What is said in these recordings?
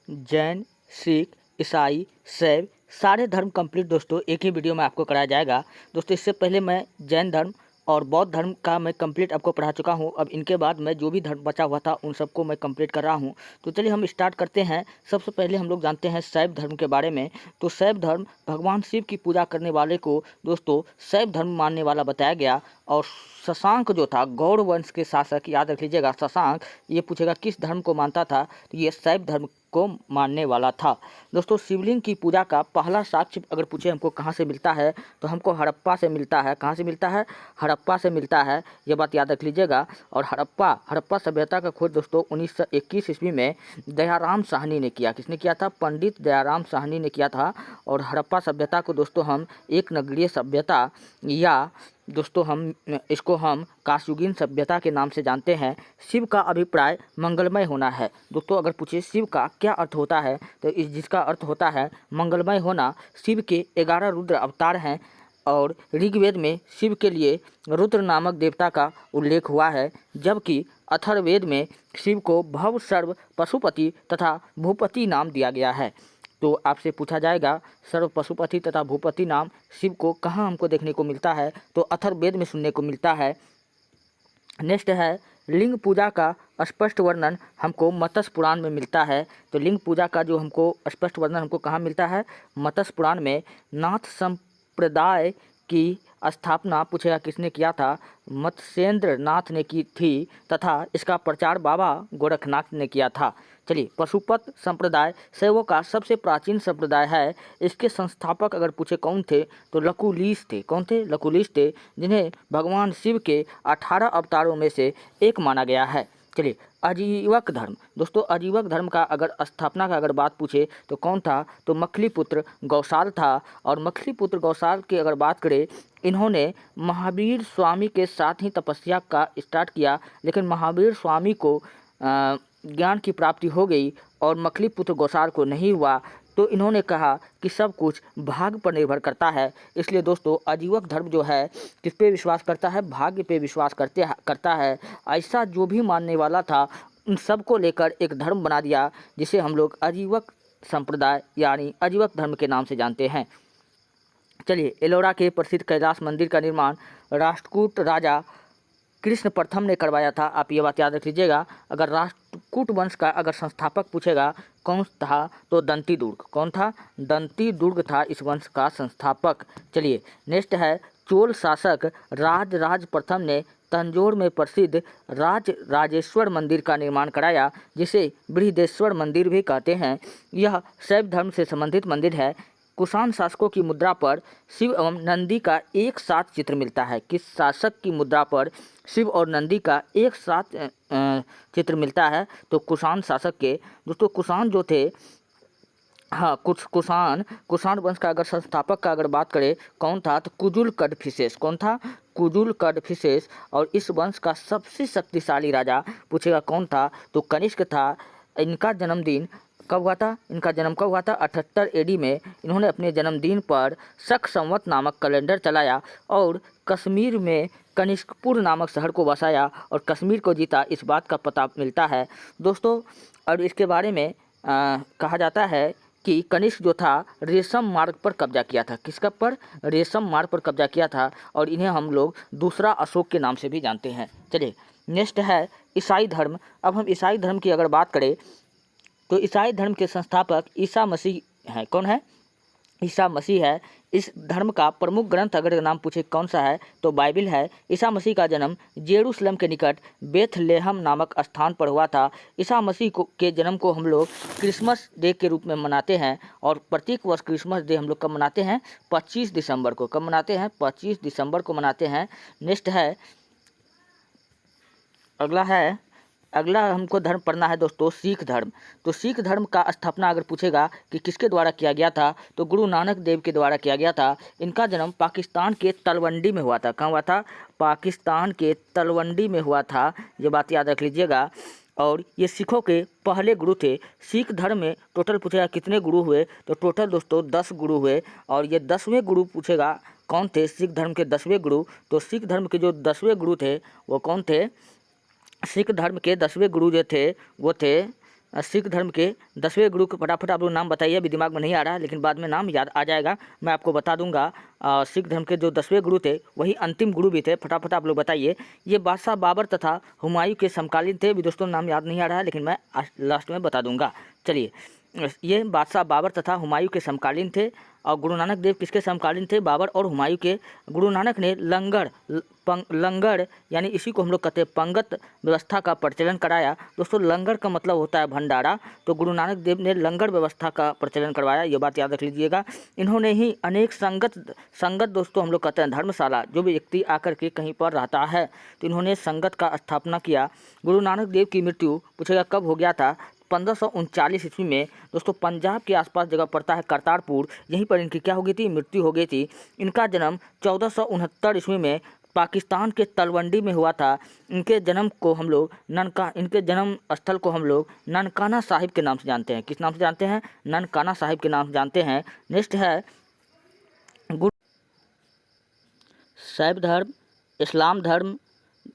जैन, सिख, ईसाई, शैव सारे धर्म कंप्लीट दोस्तों एक ही वीडियो में आपको कराया जाएगा। दोस्तों इससे पहले मैं जैन धर्म और बौद्ध धर्म का मैं कंप्लीट आपको पढ़ा चुका हूं। अब इनके बाद मैं जो भी धर्म बचा हुआ था उन सबको मैं कंप्लीट कर रहा हूं। तो चलिए हम स्टार्ट करते हैं। सबसे पहले हम लोग जानते हैं शैव धर्म के बारे में। तो शैव धर्म भगवान शिव की पूजा करने वाले को दोस्तों शैव धर्म मानने वाला बताया गया। और शशांक जो था गौड़ वंश के शासक, याद रख लीजिएगा शशांक, ये पूछेगा किस धर्म को मानता था, तो ये शैव धर्म को मानने वाला था। दोस्तों शिवलिंग की पूजा का पहला साक्ष्य अगर पूछे हमको कहाँ से मिलता है, तो हमको हड़प्पा से मिलता है। कहाँ से मिलता है? हड़प्पा से मिलता है, ये बात याद रख लीजिएगा। और हड़प्पा सभ्यता का खोज दोस्तों 1921 ईस्वी में दयाराम साहनी ने किया। किसने किया था? पंडित दयाराम साहनी ने किया था। और हड़प्पा सभ्यता को दोस्तों हम एक नगरीय सभ्यता या दोस्तों हम काशयुगीन सभ्यता के नाम से जानते हैं। शिव का अभिप्राय मंगलमय होना है। दोस्तों अगर पूछे शिव का क्या अर्थ होता है, तो जिसका अर्थ होता है मंगलमय होना। शिव के 11 रुद्र अवतार हैं और ऋग्वेद में शिव के लिए रुद्र नामक देवता का उल्लेख हुआ है, जबकि अथर्ववेद में शिव को भव, सर्व, पशुपति तथा भूपति नाम दिया गया है। तो आपसे पूछा जाएगा सर्व, पशुपति तथा भूपति नाम शिव को कहाँ हमको देखने को मिलता है, तो अथर्ववेद में सुनने को मिलता है। नेक्स्ट है लिंग पूजा का स्पष्ट वर्णन हमको मत्स्य पुराण में मिलता है। तो लिंग पूजा का जो हमको स्पष्ट वर्णन हमको कहाँ मिलता है? मत्स्य पुराण में। नाथ संप्रदाय की स्थापना पूछेगा किसने किया था? मत्स्येंद्र नाथ ने की थी तथा इसका प्रचार बाबा गोरखनाथ ने किया था। चलिए पशुपत संप्रदाय शैवों का सबसे प्राचीन संप्रदाय है। इसके संस्थापक अगर पूछे कौन थे, तो लकुलिश थे। कौन थे? लकुलिश थे, जिन्हें भगवान शिव के 18 अवतारों में से एक माना गया है। चलिए आजीवक धर्म। दोस्तों आजीवक धर्म का अगर स्थापना का अगर बात पूछे तो कौन था? तो मखलीपुत्र गौसाल था। और मखलीपुत्र गौसाल की अगर बात करें, इन्होंने महावीर स्वामी के साथ ही तपस्या का स्टार्ट किया, लेकिन महावीर स्वामी को ज्ञान की प्राप्ति हो गई और मखलीपुत्र गौसाल को नहीं हुआ। तो इन्होंने कहा कि सब कुछ भाग्य पर निर्भर करता है। इसलिए दोस्तों आजीवक धर्म जो है किस पे विश्वास करता है? भाग्य पे विश्वास करता है। ऐसा जो भी मानने वाला था उन सब को लेकर एक धर्म बना दिया, जिसे हम लोग आजीवक संप्रदाय यानी आजीवक धर्म के नाम से जानते हैं। चलिए एलोरा के प्रसिद्ध कैलाश मंदिर का निर्माण राष्ट्रकूट राजा कृष्ण प्रथम ने करवाया था। आप ये बात याद रख लीजिएगा। अगर राष्ट्रकूट वंश का अगर संस्थापक पूछेगा कौन था, तो दंती दुर्ग। कौन था? दंती दुर्ग था इस वंश का संस्थापक। चलिए नेक्स्ट है चोल शासक राज प्रथम ने तंजौर में प्रसिद्ध राजेश्वर मंदिर का निर्माण कराया, जिसे बृहदेश्वर मंदिर भी कहते हैं। यह शैव धर्म से संबंधित मंदिर है। कुषाण शासकों की मुद्रा पर शिव एवं नंदी का एक साथ चित्र मिलता है। किस शासक की मुद्रा पर शिव और नंदी का एक साथ चित्र मिलता है? तो कुषाण शासक के। दोस्तों कुषाण जो थे, हाँ कुषाण वंश का अगर संस्थापक का अगर बात करें कौन था, तो कुजुल कदफिसेस। कौन था? कुजुल कदफिसेस। और इस वंश का सबसे शक्तिशाली राजा पूछेगा कौन था, तो कनिष्क था। इनका जन्मदिन कब हुआ था? इनका जन्म कब हुआ था? 78 एडी में। इन्होंने अपने जन्मदिन पर शक संवत नामक कैलेंडर चलाया और कश्मीर में कनिष्कपुर नामक शहर को बसाया और कश्मीर को जीता, इस बात का पता मिलता है दोस्तों। और इसके बारे में कहा जाता है कि कनिष्क जो था रेशम मार्ग पर कब्जा किया था। किसका पर? रेशम मार्ग पर कब्जा किया था। और इन्हें हम लोग दूसरा अशोक के नाम से भी जानते हैं। चलिए नेक्स्ट है ईसाई धर्म। अब हम ईसाई धर्म की अगर बात करें तो ईसाई धर्म के संस्थापक ईसा मसीह हैं। कौन है? ईसा मसीह है। इस धर्म का प्रमुख ग्रंथ अगर नाम पूछे कौन सा है, तो बाइबिल है। ईसा मसीह का जन्म जेरूशलेम के निकट बेथलेहम नामक स्थान पर हुआ था। ईसा मसीह के जन्म को हम लोग क्रिसमस डे के रूप में मनाते हैं। और प्रत्येक वर्ष क्रिसमस डे हम लोग कब मनाते हैं? 25 दिसंबर को। कब मनाते हैं? 25 दिसंबर को मनाते हैं। नेक्स्ट है अगला हमको धर्म पढ़ना है दोस्तों सिख धर्म। तो सिख धर्म का स्थापना अगर पूछेगा कि किसके द्वारा किया गया था, तो गुरु नानक देव के द्वारा किया गया था। इनका जन्म पाकिस्तान के तलवंडी में हुआ था। कहाँ हुआ था? पाकिस्तान के तलवंडी में हुआ था। ये बात याद रख लीजिएगा। और ये सिखों के पहले गुरु थे। सिख धर्म में टोटल पूछेगा कितने गुरु हुए, तो टोटल दोस्तों 10 गुरु हुए। और ये 10वें गुरु पूछेगा कौन थे सिख धर्म के 10वें गुरु, तो सिख धर्म के जो 10वें गुरु थे वो कौन थे? सिख धर्म के 10वें गुरु जो थे वो थे सिख धर्म के 10वें गुरु के फटाफट आप लोग नाम बताइए। अभी दिमाग में नहीं आ रहा है लेकिन बाद में नाम याद आ जाएगा, मैं आपको बता दूंगा। सिख धर्म के जो 10वें गुरु थे वही अंतिम गुरु भी थे। फटाफट आप लोग बताइए। ये बादशाह बाबर तथा हुमायूं के समकालीन थे। अभी दोस्तों नाम याद नहीं आ रहा है लेकिन मैं लास्ट में बता दूंगा। चलिए, ये बादशाह बाबर तथा हुमायूं के समकालीन थे। और गुरु नानक देव किसके समकालीन थे? बाबर और हुमायूं के। गुरु नानक ने लंगर यानी इसी को हम लोग कहते हैं पंगत व्यवस्था का प्रचलन कराया। दोस्तों लंगर का मतलब होता है भंडारा, तो गुरु नानक देव ने लंगर व्यवस्था का प्रचलन करवाया, ये बात याद रख लीजिएगा। इन्होंने ही अनेक संगत दोस्तों हम लोग कहते हैं धर्मशाला, जो भी व्यक्ति आकर के कहीं पर रहता है तो इन्होंने संगत का स्थापना किया। गुरु नानक देव की मृत्यु पूछेगा कब हो गया था? 1539 ईस्वी में। दोस्तों पंजाब के आसपास जगह पड़ता है करतारपुर, यहीं पर इनकी क्या हो गई थी? मृत्यु हो गई थी। इनका जन्म 1469 ईस्वी में पाकिस्तान के तलवंडी में हुआ था। इनके जन्म स्थल को हम लोग ननकाना साहिब के नाम से जानते हैं। किस नाम से जानते हैं? ननकाना साहिब के नाम से जानते हैं। नेक्स्ट है शैव धर्म, इस्लाम धर्म,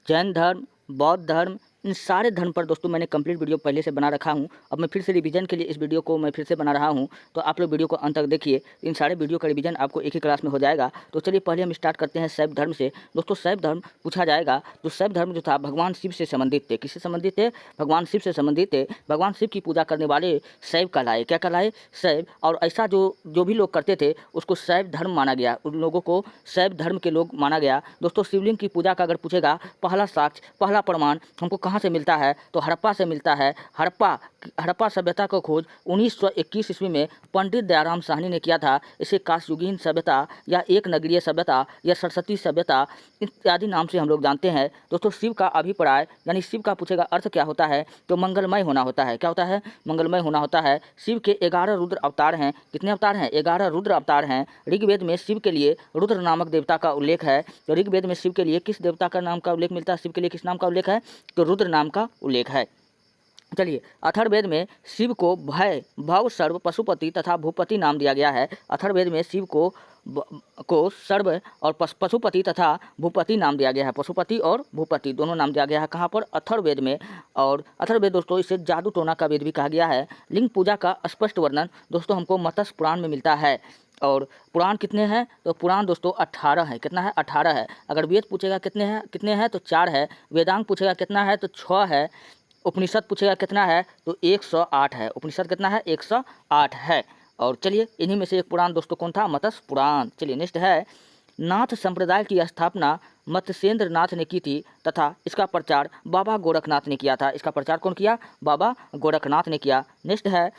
जैन धर्म, बौद्ध धर्म, इन सारे धर्म पर दोस्तों मैंने कंप्लीट वीडियो पहले से बना रखा हूं। अब मैं फिर से रिवीजन के लिए इस वीडियो को मैं फिर से बना रहा हूं, तो आप लोग वीडियो को अंत तक देखिए। इन सारे वीडियो का रिवीजन आपको एक ही क्लास में हो जाएगा। तो चलिए पहले हम स्टार्ट करते हैं शैव धर्म से। दोस्तों शैव धर्म पूछा जाएगा, तो शैव धर्म जो था भगवान शिव से संबंधित थे। किससे संबंधित थे? भगवान शिव से संबंधित थे। भगवान शिव की पूजा करने वाले शैव कहलाए। क्या कहलाए? शैव। और ऐसा जो भी लोग करते थे उसको शैव धर्म माना गया, उन लोगों को शैव धर्म के लोग माना गया। दोस्तों शिवलिंग की पूजा का अगर पूछेगा, पहला साक्ष्य, पहला प्रमाण हमको कहाँ से मिलता है? तो हड़प्पा से मिलता है। हड़प्पा सभ्यता का खोज 1921 ईस्वी में पंडित दयाराम साहनी ने किया था। इसे काशयुगीन सभ्यता या एक नगरीय सभ्यता या सरस्वती सभ्यता इत्यादि नाम से हम लोग जानते हैं। दोस्तों शिव का अभिप्राय यानी शिव का पूछेगा अर्थ क्या होता है? तो मंगलमय होना होता है। क्या होता है? मंगलमय होना होता है। शिव के 11 रुद्र अवतार हैं। कितने अवतार हैं? 11 रुद्र अवतार हैं। ऋग्वेद में शिव के लिए रुद्र नामक देवता का उल्लेख है। तो ऋग्वेद में शिव के लिए किस देवता का नाम का उल्लेख मिलता है? शिव के लिए किस नाम का उल्लेख है? तो रुद्र नाम का उल्लेख है। चलिए, अथर्ववेद में शिव को भव, सर्व, पशुपति तथा भूपति नाम दिया गया है। अथर्ववेद में शिव को सर्व और पशुपति तथा भूपति नाम दिया गया है। पशुपति और भूपति दोनों नाम दिया गया है। कहाँ पर? अथर्ववेद में। और अथर्ववेद दोस्तों इसे जादू टोना का वेद भी कहा गया है। लिंग पूजा का स्पष्ट वर्णन दोस्तों हमको मत्स्य पुराण में मिलता है। और पुराण कितने हैं? तो पुराण दोस्तों 18 है। कितना है? 18 है। अगर वेद पूछेगा कितने हैं तो 4 है। वेदांग पूछेगा कितना है तो 6 है। उपनिषद पूछेगा कितना है तो 108 है। उपनिषद कितना है? 108 है। और चलिए इन्हीं में से एक पुराण दोस्तों कौन था? मत्स्य पुराण। चलिए नेक्स्ट है, नाथ संप्रदाय की स्थापना मत्स्येंद्र नाथ ने की थी तथा इसका प्रचार बाबा गोरखनाथ ने किया था। इसका प्रचार कौन किया? बाबा गोरखनाथ ने किया। नेक्स्ट है,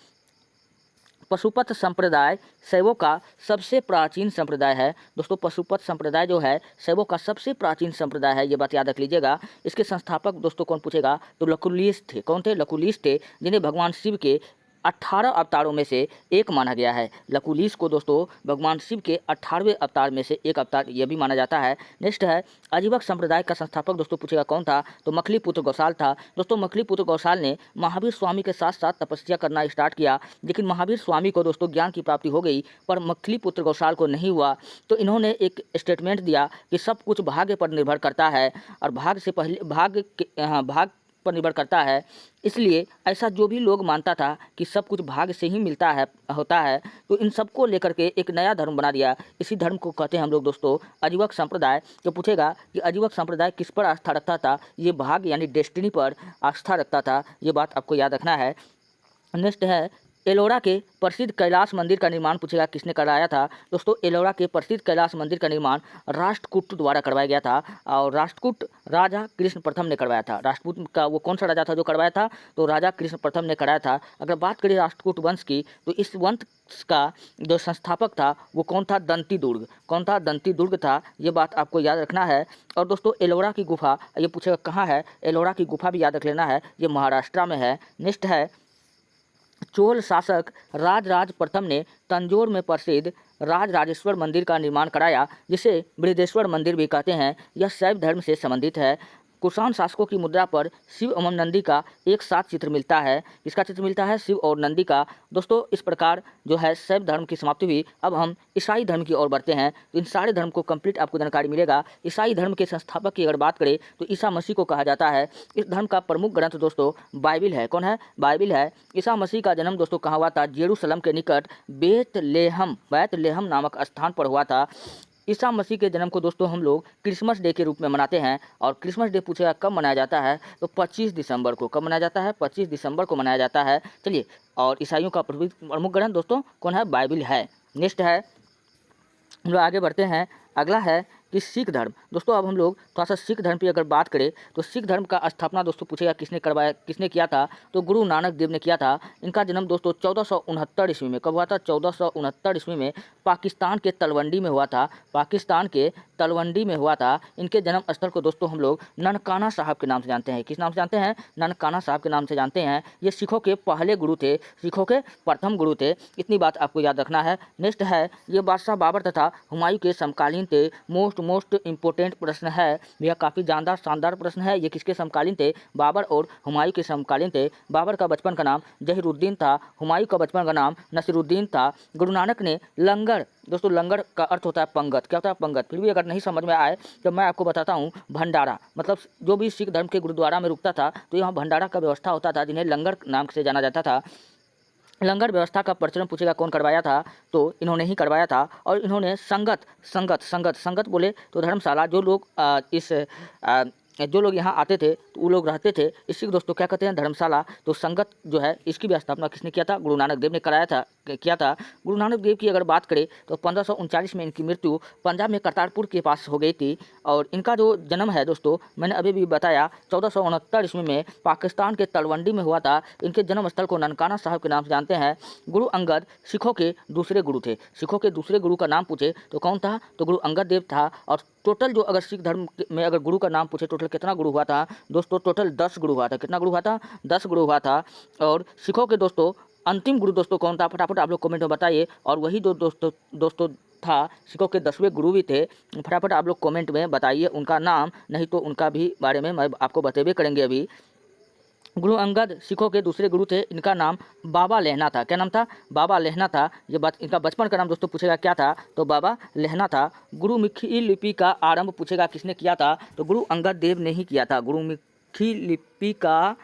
पशुपत संप्रदाय शैवों का सबसे प्राचीन संप्रदाय है। दोस्तों पशुपत संप्रदाय जो है शैवों का सबसे प्राचीन संप्रदाय है, ये बात याद रख लीजिएगा। इसके संस्थापक दोस्तों कौन पूछेगा? तो लकुलिस थे। कौन थे? लकुलिस थे, जिन्हें भगवान शिव के 18 अवतारों में से एक माना गया है। लकुलिस को दोस्तों भगवान शिव के 18वें अवतार में से एक अवतार यह भी माना जाता है। नेक्स्ट है, अजीवक संप्रदाय का संस्थापक दोस्तों पूछेगा कौन था? तो मखलीपुत्र गौसाल था। दोस्तों मखलीपुत्र गौसाल ने महावीर स्वामी के साथ साथ तपस्या करना स्टार्ट किया, लेकिन महावीर स्वामी को दोस्तों ज्ञान की प्राप्ति हो गई पर मखलीपुत्र गौसाल को नहीं हुआ। तो इन्होंने एक स्टेटमेंट दिया कि सब कुछ भाग्य पर निर्भर करता है और भाग्य पर निर्भर करता है। इसलिए ऐसा जो भी लोग मानता था कि सब कुछ भाग्य से ही होता है, तो इन सबको लेकर के एक नया धर्म बना दिया। इसी धर्म को कहते हैं हम लोग दोस्तों अजीवक संप्रदाय। तो पूछेगा कि अजीवक संप्रदाय किस पर आस्था रखता था? ये भाग्य यानी डेस्टिनी पर आस्था रखता था, ये बात आपको याद रखना है। नेक्स्ट है, एलोरा के प्रसिद्ध कैलाश मंदिर का निर्माण पूछेगा किसने कराया था? दोस्तों एलोरा के प्रसिद्ध कैलाश मंदिर का निर्माण राष्ट्रकूट द्वारा करवाया गया था और राष्ट्रकूट राजा कृष्ण प्रथम ने करवाया था। राष्ट्रकूट का वो कौन सा राजा था जो करवाया था? तो राजा कृष्ण प्रथम ने कराया था। अगर बात करें राष्ट्रकूट वंश की, तो इस वंश का जो संस्थापक था वो कौन था? दंती दुर्ग। कौन था? दंती दुर्ग था, ये बात आपको याद रखना है। और दोस्तों एलोरा की गुफा, ये पूछेगा कहाँ है? एलोरा की गुफा भी याद रख लेना है, ये महाराष्ट्र में है। नेक्स्ट है, चोल शासक राजराज प्रथम ने तंजौर में प्रसिद्ध राजराजेश्वर मंदिर का निर्माण कराया, जिसे बृहदेश्वर मंदिर भी कहते हैं। यह शैव धर्म से संबंधित है। कुषाण शासकों की मुद्रा पर शिव एवं नंदी का एक साथ चित्र मिलता है। इसका चित्र मिलता है शिव और नंदी का। दोस्तों इस प्रकार जो है शैव धर्म की समाप्ति हुई। अब हम ईसाई धर्म की ओर बढ़ते हैं। तो इन सारे धर्म को कंप्लीट आपको जानकारी मिलेगा। ईसाई धर्म के संस्थापक की अगर बात करें तो ईसा मसीह को कहा जाता है। इस धर्म का प्रमुख ग्रंथ दोस्तों बाइबिल है। कौन है? बाइबिल है। ईसा मसीह का जन्म दोस्तों कहाँ हुआ था? यरूशलेम के निकट बैतलेहम नामक स्थान पर हुआ था। ईसा मसीह के जन्म को दोस्तों हम लोग क्रिसमस डे के रूप में मनाते हैं। और क्रिसमस डे पूछेगा कब मनाया जाता है? तो 25 दिसंबर को। कब मनाया जाता है? 25 दिसंबर को मनाया जाता है। चलिए, और ईसाइयों का प्रमुख ग्रंथ दोस्तों कौन है? बाइबिल है। नेक्स्ट है, हम लोग आगे बढ़ते हैं। अगला है कि सिख धर्म। दोस्तों अब हम लोग थोड़ा सा सिख धर्म की अगर बात करें तो सिख धर्म का स्थापना दोस्तों पूछेगा किसने करवाया, किसने किया था? तो गुरु नानक देव ने किया था। इनका जन्म दोस्तों 1469 ईस्वी में। कब हुआ था? 1469 ईस्वी में पाकिस्तान के तलवंडी में हुआ था। पाकिस्तान के तलवंडी में हुआ था। इनके जन्म स्थल को दोस्तों हम लोग ननकाना साहब के नाम से जानते हैं। किस नाम से जानते हैं? ननकाना साहब के नाम से जानते हैं। ये सिखों के पहले गुरु थे, सिखों के प्रथम गुरु थे। इतनी बात आपको याद रखना है। नेक्स्ट है, ये बादशाह बाबर तथा हुमायूं के समकालीन थे। मोस्ट इंपोर्टेंट प्रश्न है, यह काफ़ी जानदार शानदार प्रश्न है। ये किसके समकालीन थे? बाबर और हुमायूं के समकालीन थे। बाबर का बचपन का नाम जहीरुद्दीन था। हुमायूं का बचपन का नाम नसीरुद्दीन था। गुरु नानक ने लंगर, दोस्तों लंगर का अर्थ होता है पंगत। क्या होता है? पंगत। फिर भी अगर नहीं समझ में आए तो मैं आपको बताता हूँ। भंडारा, मतलब जो भी सिख धर्म के गुरुद्वारा में रुकता था तो यहाँ भंडारा का व्यवस्था होता था, जिन्हें लंगर नाम से जाना जाता था। लंगर व्यवस्था का प्रचलन पूछेगा कौन करवाया था? तो इन्होंने ही करवाया था। और इन्होंने संगत बोले तो धर्मशाला, जो लोग जो लोग यहाँ आते थे तो वो लोग रहते थे, इसी को दोस्तों क्या कहते हैं? धर्मशाला। तो संगत जो है इसकी भी स्थापना किसने किया था? गुरु नानक देव ने किया था। गुरु नानक देव की अगर बात करें तो 1539 में इनकी मृत्यु पंजाब में करतारपुर के पास हो गई थी। और इनका जो जन्म है दोस्तों मैंने अभी भी बताया 1469 ईस्वी में पाकिस्तान के तलवंडी में हुआ था। इनके जन्म स्थल को ननकाना साहब के नाम से जानते हैं। गुरु अंगद सिखों के दूसरे गुरु थे। सिखों के दूसरे गुरु का नाम पूछे तो कौन था? तो गुरु अंगद देव था। और टोटल जो अगर सिख धर्म में अगर गुरु का नाम पूछे टोटल कितना गुरु हुआ था? दोस्तों टोटल 10 गुरु हुआ था। कितना गुरु हुआ था? 10 गुरु हुआ था। और सिखों के दोस्तों अंतिम गुरु दोस्तों कौन था? फटाफट आप लोग कमेंट में बताइए। और वही दोस्तों था, सिखों के 10वें गुरु भी थे। फटाफट आप लोग कमेंट में बताइए उनका नाम, नहीं तो उनका भी बारे में मैं आपको बतेबे करेंगे अभी। गुरु अंगद सिखों के दूसरे गुरु थे। इनका नाम बाबा लहना था। क्या नाम था? बाबा लहना था। इनका बचपन का नाम दोस्तों पूछेगा क्या था? तो बाबा लहना था। गुरुमुखी लिपि का आरंभ पूछेगा किसने किया था? तो गुरु अंगद देव ने ही किया था। गुरुमुखी लिपि का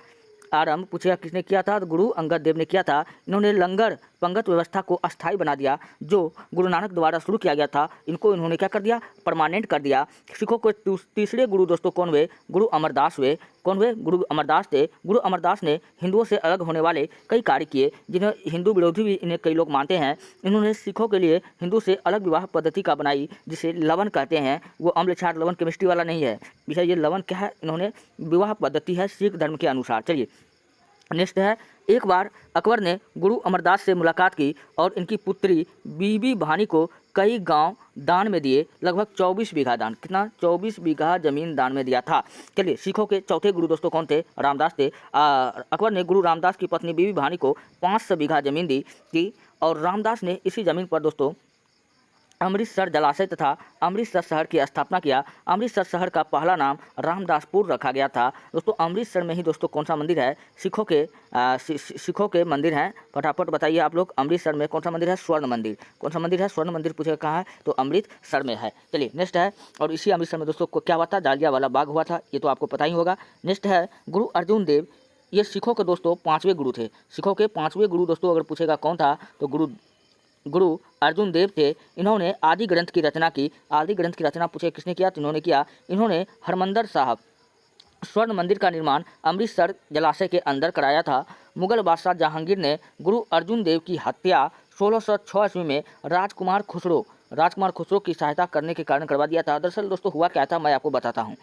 आरंभ पूछेगा किसने किया था? तो गुरु अंगद देव ने किया था। इन्होंने लंगर पंगत व्यवस्था को अस्थायी बना दिया, जो गुरु नानक द्वारा शुरू किया गया था। इनको इन्होंने क्या कर दिया? परमानेंट कर दिया। सिखों के तीसरे गुरु दोस्तों कौन हुए? गुरु अमरदास हुए। कौन हुए? गुरु अमरदास थे। गुरु अमरदास ने हिंदुओं से अलग होने वाले कई कार्य किए, जिन्हें हिंदू विरोधी भी इन्हें कई लोग मानते हैं। इन्होंने सिखों के लिए हिंदू से अलग विवाह पद्धति का बनाई, जिसे लवन कहते हैं। वो अम्ल क्षार लवन केमिस्ट्री वाला नहीं है, विषय ये लवन क्या है? इन्होंने विवाह पद्धति है सिख धर्म के अनुसार। चलिए नेक्स्ट है, एक बार अकबर ने गुरु अमरदास से मुलाकात की और इनकी पुत्री बीबी भानी को कई गांव दान में दिए। लगभग 24 बीघा दान, कितना? 24 बीघा जमीन दान में दिया था। चलिए, सिखों के चौथे गुरु दोस्तों कौन थे? रामदास थे। अकबर ने गुरु रामदास की पत्नी बीबी भानी को 500 बीघा जमीन दी थी। और रामदास ने इसी जमीन पर दोस्तों अमृतसर जलाशय तथा अमृतसर शहर की स्थापना किया। अमृतसर शहर का पहला नाम रामदासपुर रखा गया था। दोस्तों अमृतसर में ही दोस्तों कौन सा मंदिर है? सिखों के मंदिर हैं। फटाफट बताइए आप लोग, अमृतसर में कौन सा मंदिर है? स्वर्ण मंदिर। कौन सा मंदिर है? स्वर्ण मंदिर पूछेगा कहाँ है? तो अमृतसर में है। चलिए नेक्स्ट है, और इसी अमृतसर में दोस्तों को क्या हुआ था? जालियांवाला बाग हुआ था। ये तो आपको पता ही होगा। नेक्स्ट है, गुरु अर्जुन देव। ये सिखों के दोस्तों 5वें गुरु थे। सिखों के 5वें गुरु दोस्तों अगर पूछेगा कौन था? तो गुरु अर्जुन देव थे। इन्होंने आदि ग्रंथ की रचना की। आदि ग्रंथ की रचना पूछे किसने किया? तो इन्होंने किया। इन्होंने हरमंदिर साहब स्वर्ण मंदिर का निर्माण अमृतसर जलाशय के अंदर कराया था। मुगल बादशाह जहांगीर ने गुरु अर्जुन देव की हत्या 1606 ईस्वी में राजकुमार खुसरो की सहायता करने के कारण करवा दिया था। दरअसल दोस्तों हुआ क्या था, मैं आपको बताता हूँ।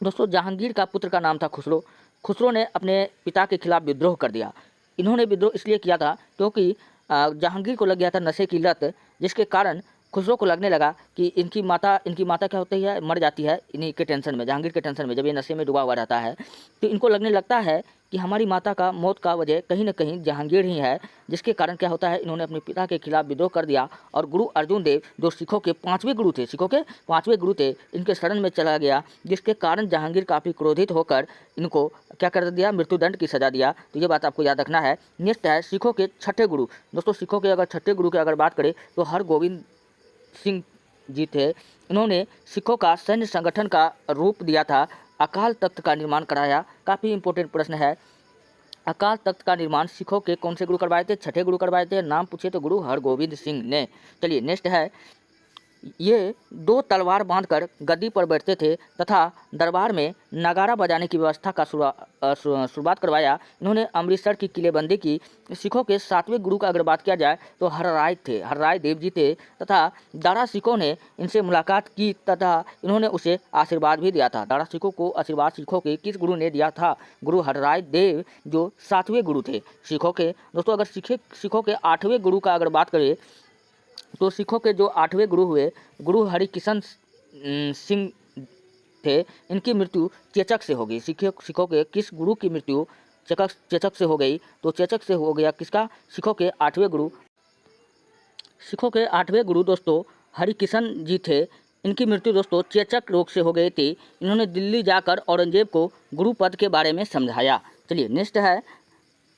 दोस्तों जहांगीर का पुत्र का नाम था खुसरो। खुसरो ने अपने पिता के खिलाफ विद्रोह कर दिया। इन्होंने विद्रोह इसलिए किया था क्योंकि जहांगीर को लग गया था नशे की लत, जिसके कारण खुसरो को लगने लगा कि इनकी माता क्या होती है, मर जाती है इन्हीं के टेंशन में, जहांगीर के टेंशन में, जब ये नशे में डूबा हुआ रहता है तो इनको लगने लगता है कि हमारी माता का मौत का वजह कहीं न कहीं जहांगीर ही है, जिसके कारण क्या होता है, इन्होंने अपने पिता के खिलाफ विद्रोह कर दिया और गुरु अर्जुन देव जो सिखों के 5वें गुरु थे, इनके शरण में चला गया, जिसके कारण जहांगीर काफ़ी क्रोधित होकर इनको क्या कर दिया, मृत्युदंड की सज़ा दिया। तो ये बात आपको याद रखना है। नेक्स्ट है सिखों के छठे गुरु। दोस्तों सिखों के अगर छठे गुरु की अगर बात करें तो हरगोविंद सिंह जी थे। इन्होंने सिखों का सैन्य संगठन का रूप दिया था, अकाल तख्त का निर्माण कराया। काफ़ी इंपॉर्टेंट प्रश्न है, अकाल तख्त का निर्माण सिखों के कौन से गुरु करवाए थे, छठे गुरु करवाए थे। नाम पूछे तो गुरु हरगोविंद सिंह ने। चलिए नेक्स्ट है, ये 2 तलवार बांधकर गद्दी पर बैठते थे तथा दरबार में नगारा बजाने की व्यवस्था का शुरुआत करवाया। इन्होंने अमृतसर की किलेबंदी की। सिखों के 7वें गुरु का अगर बात किया जाए तो हरराय देव जी थे तथा दारा सिखों ने इनसे मुलाकात की तथा इन्होंने उसे आशीर्वाद भी दिया था। दारा सिखों को आशीर्वाद सिखों के किस गुरु ने दिया था, गुरु हरराय देव जो 7वें गुरु थे सिखों के। दोस्तों अगर सिखों के 8वें गुरु का अगर बात करें तो सिखों के जो 8वें गुरु हुए गुरु हरिकिशन सिंह थे। इनकी मृत्यु चेचक से हो गई। सिखों के किस गुरु की मृत्यु चेचक से हो गई, तो चेचक से हो गया किसका, सिखों के 8वें गुरु। सिखों के 8वें गुरु दोस्तों हरिकिशन जी थे। इनकी मृत्यु दोस्तों चेचक रोग से हो गई थी। इन्होंने दिल्ली जाकर औरंगजेब को गुरु पद के बारे में समझाया। चलिए नेक्स्ट है,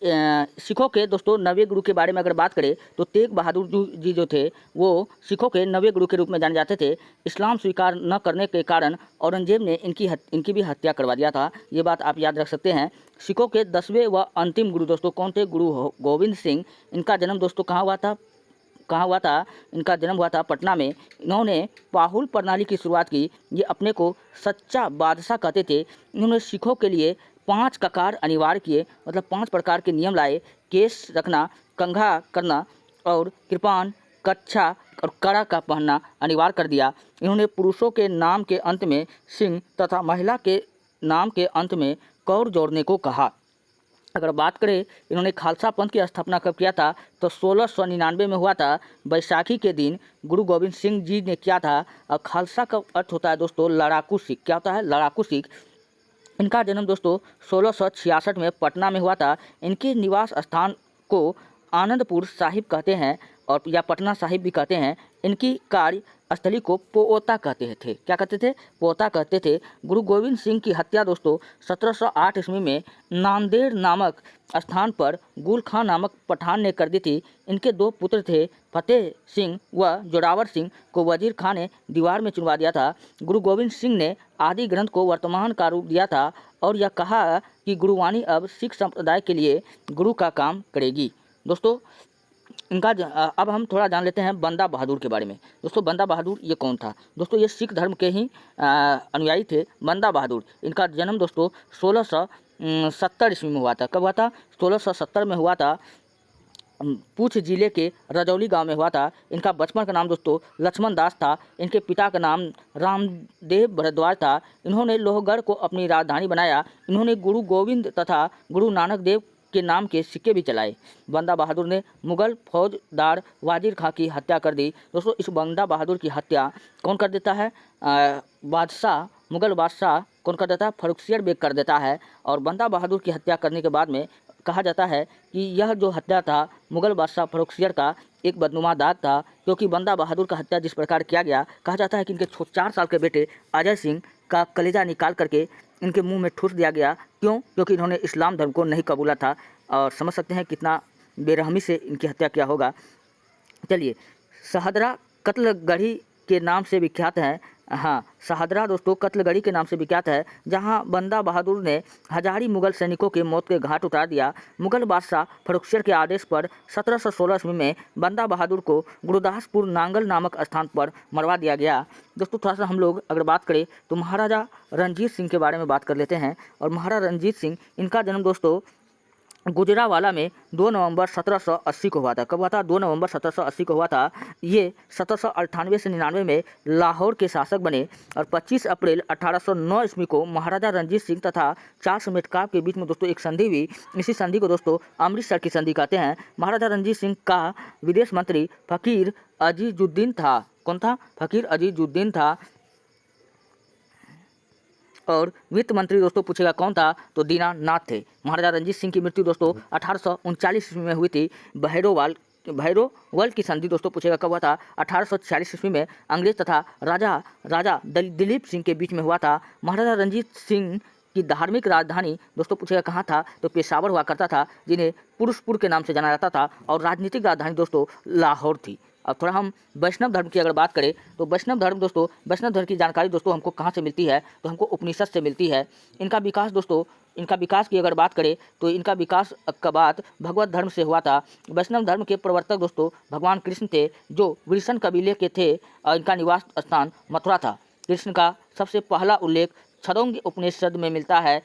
सिखों के दोस्तों 9वें गुरु के बारे में अगर बात करें तो तेग बहादुर जी जो थे वो सिखों के 9वें गुरु के रूप में जाने जाते थे। इस्लाम स्वीकार न करने के कारण औरंगजेब ने इनकी भी हत्या करवा दिया था। ये बात आप याद रख सकते हैं। सिखों के 10वें व अंतिम गुरु दोस्तों कौन थे, गुरु गोविंद सिंह। इनका जन्म दोस्तों कहाँ हुआ था, इनका जन्म हुआ था पटना में। इन्होंने पाहुल प्रणाली की शुरुआत की। ये अपने को सच्चा बादशाह कहते थे। इन्होंने सिखों के लिए 5 ककार अनिवार्य किए, मतलब 5 प्रकार के नियम लाए। केस रखना, कंघा करना और कृपान, कच्छा और कड़ा का पहनना अनिवार्य कर दिया। इन्होंने पुरुषों के नाम के अंत में सिंह तथा महिला के नाम के अंत में कौर जोड़ने को कहा। अगर बात करें इन्होंने खालसा पंथ की स्थापना कब किया था, तो 1699 में हुआ था। बैसाखी के दिन गुरु गोविंद सिंह जी ने किया था। और खालसा का अर्थ होता है दोस्तों लड़ाकू सिख। क्या होता है, लड़ाकू सिख। इनका जन्म दोस्तों 1666 में पटना में हुआ था। इनके निवास स्थान को आनंदपुर साहिब कहते हैं और या पटना साहिब भी कहते हैं। इनकी कार्यस्थली को पोता कहते थे। क्या कहते थे, पोता कहते थे। गुरु गोविंद सिंह की हत्या दोस्तों 1708 ईस्वी में नांदेड़ नामक स्थान पर गुल खां नामक पठान ने कर दी थी। इनके 2 पुत्र थे, फतेह सिंह व जोरावर सिंह को वजीर खां ने दीवार में चुनवा दिया था। गुरु गोविंद सिंह ने आदि ग्रंथ को वर्तमान का रूप दिया था और यह कहा कि गुरुवाणी अब सिख संप्रदाय के लिए गुरु का काम करेगी। दोस्तों इनका अब हम थोड़ा जान लेते हैं बंदा बहादुर के बारे में। दोस्तों बंदा बहादुर ये कौन था, दोस्तों ये सिख धर्म के ही अनुयायी थे। बंदा बहादुर इनका जन्म दोस्तों 1670 ईस्वी में हुआ था। कब हुआ था, 1670 में हुआ था। पूछ जिले के रजौली गांव में हुआ था। इनका बचपन का नाम दोस्तों लक्ष्मण दास था। इनके पिता का नाम रामदेव भरद्वाज था। इन्होंने लोहगढ़ को अपनी राजधानी बनाया। इन्होंने गुरु गोविंद तथा गुरु नानक देव के नाम के सिक्के भी चलाए। बंदा बहादुर ने मुगल फौजदार वाजिर खां की हत्या कर दी। दोस्तों इस बंदा बहादुर की हत्या कौन कर देता है, मुगल बादशाह कौन कर देता है, फर्रुखसियर बेग कर देता है। और बंदा बहादुर की हत्या करने के बाद में कहा जाता है कि यह जो हत्या था मुगल बादशाह फर्रुखसियर का एक बदनुमा दाग था, क्योंकि बंदा बहादुर का हत्या जिस प्रकार किया गया, कहा जाता है कि इनके 4 साल के बेटे अजय सिंह का कलेजा निकाल करके इनके मुंह में ठूस दिया गया। क्यों, क्योंकि इन्होंने इस्लाम धर्म को नहीं कबूला था। और समझ सकते हैं कितना बेरहमी से इनकी हत्या किया होगा। चलिए शहदरा कत्लगढ़ी के नाम से विख्यात है। हाँ, शहदरा दोस्तों कत्लगढ़ी के नाम से विख्यात है, जहां बंदा बहादुर ने हजारी मुगल सैनिकों के मौत के घाट उतार दिया। मुगल बादशाह फर्रुखसियर के आदेश पर 1716 ईस्वी में बंदा बहादुर को गुरदासपुर नांगल नामक स्थान पर मरवा दिया गया। दोस्तों थोड़ा सा हम लोग अगर बात करें तो महाराजा रणजीत सिंह के बारे में बात कर लेते हैं। और महाराजा रणजीत सिंह, इनका जन्म दोस्तों गुजरावाला में 2 नवंबर 1780 को हुआ था। कब हुआ था, 2 नवंबर 1780 को हुआ था। ये 1798 से 99 में लाहौर के शासक बने। और 25 अप्रैल 1809 ईस्वी को महाराजा रणजीत सिंह तथा चार्ल्स मेटकाफ के बीच में दोस्तों एक संधि हुई। इसी संधि को दोस्तों अमृतसर की संधि कहते हैं। महाराजा रणजीत सिंह का विदेश मंत्री फकीर अजीजुद्दीन था। कौन था? फ़कीर अजीजुद्दीन था। और वित्त मंत्री दोस्तों पूछेगा कौन था? तो दीनानाथ थे। महाराजा रंजीत सिंह की मृत्यु दोस्तों 1839 ईस्वी में हुई थी। भैरोवल की संधि दोस्तों पूछेगा कब हुआ था? 1846 ईस्वी में अंग्रेज तथा राजा दिलीप सिंह के बीच में हुआ था। महाराजा रंजीत सिंह की धार्मिक राजधानी दोस्तों पूछेगा कहाँ था? तो पेशावर हुआ करता था, जिन्हें पुरुषपुर के नाम से जाना जाता था। और राजनीतिक राजधानी दोस्तों लाहौर थी। अब थोड़ा हम वैष्णव धर्म की अगर बात करें तो वैष्णव धर्म दोस्तों, वैष्णव धर्म की जानकारी दोस्तों हमको कहाँ से मिलती है? तो हमको उपनिषद से मिलती है। इनका विकास दोस्तों, इनका विकास की अगर बात करें तो इनका विकास का बात भगवत धर्म से हुआ था। वैष्णव धर्म के प्रवर्तक दोस्तों भगवान कृष्ण थे, जो वृषण कबीले के थे और इनका निवास स्थान मथुरा था। कृष्ण का सबसे पहला उल्लेख छदोंग उपनिषद में मिलता है,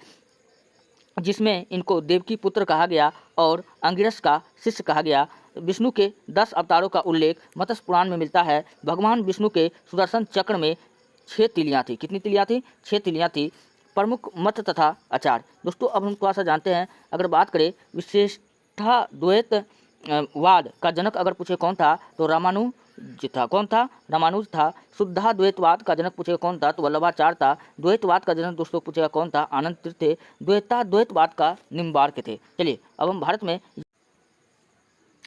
जिसमें इनको देवकी पुत्र कहा गया और अंगिरस का शिष्य कहा गया। विष्णु के 10 अवतारों का उल्लेख मत्स्य पुराण में मिलता है। भगवान विष्णु के सुदर्शन चक्र में 6 तिलियाँ थी। कितनी तिलियाँ थी? 6 तिलियाँ थी। प्रमुख मत तथा आचार दोस्तों, अब हम थोड़ा सा जानते हैं। अगर बात करें विशिष्टाद्वैत वाद का जनक अगर पूछे कौन था? तो रामानुज था। कौन था? रामानुज था। शुद्धाद्वैतवाद का जनक पूछेगा कौन था? तो वल्लभाचार्य था। द्वैतवाद का जनक दोस्तों पूछेगा कौन था? आनंद तीर्थ थे। द्वैताद्वैतवाद का निम्बार्क थे। चलिए अब हम भारत में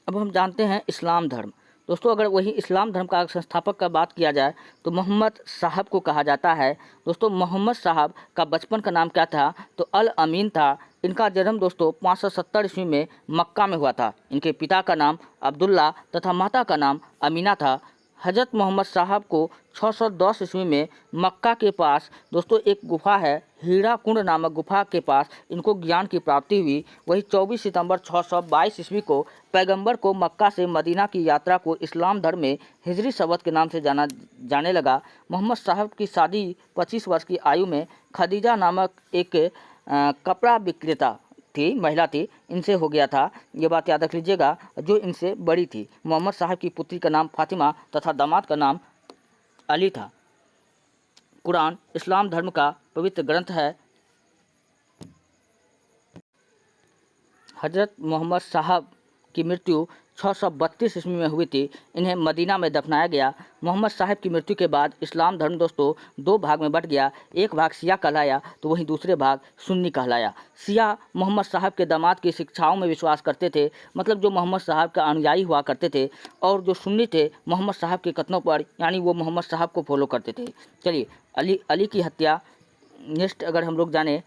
अब हम जानते हैं इस्लाम धर्म। दोस्तों अगर वही इस्लाम धर्म का संस्थापक का बात किया जाए तो मोहम्मद साहब को कहा जाता है। दोस्तों मोहम्मद साहब का बचपन का नाम क्या था? तो अल अमीन था। इनका जन्म दोस्तों 570 ईस्वी में मक्का में हुआ था। इनके पिता का नाम अब्दुल्ला तथा माता का नाम अमीना था। हजरत मोहम्मद साहब को 610 ईस्वी में मक्का के पास दोस्तों एक गुफा है, हीरा कुंड नामक गुफा के पास इनको ज्ञान की प्राप्ति हुई। वही 24 सितंबर 622 ईस्वी को पैगंबर को मक्का से मदीना की यात्रा को इस्लाम धर्म में हिजरी सबत के नाम से जाने लगा। मोहम्मद साहब की शादी 25 वर्ष की आयु में खदीजा नामक एक कपड़ा विक्रेता थी, महिला थी, इनसे हो गया था। ये बात याद रख लीजिएगा, जो इनसे बड़ी थी। मोहम्मद साहब की पुत्री का नाम फातिमा तथा दामाद का नाम अली था। कुरान इस्लाम धर्म का पवित्र ग्रंथ है। हजरत मोहम्मद साहब की मृत्यु 632 ईस्वी में हुई थी। इन्हें मदीना में दफनाया गया। मोहम्मद साहब की मृत्यु के बाद इस्लाम धर्म दोस्तों 2 भाग में बट गया। एक भाग शिया कहलाया तो वहीं दूसरे भाग सुन्नी कहलाया। शिया मोहम्मद साहब के दामाद की शिक्षाओं में विश्वास करते थे, मतलब जो मोहम्मद साहब का अनुयायी हुआ करते थे। और जो सुन्नी थे मोहम्मद साहब के कथनों पर, यानी वो मोहम्मद साहब को फॉलो करते थे। चलिए अली की हत्या नेक्स्ट अगर हम लोग जाने,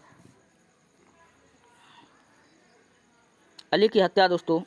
अली की हत्या दोस्तों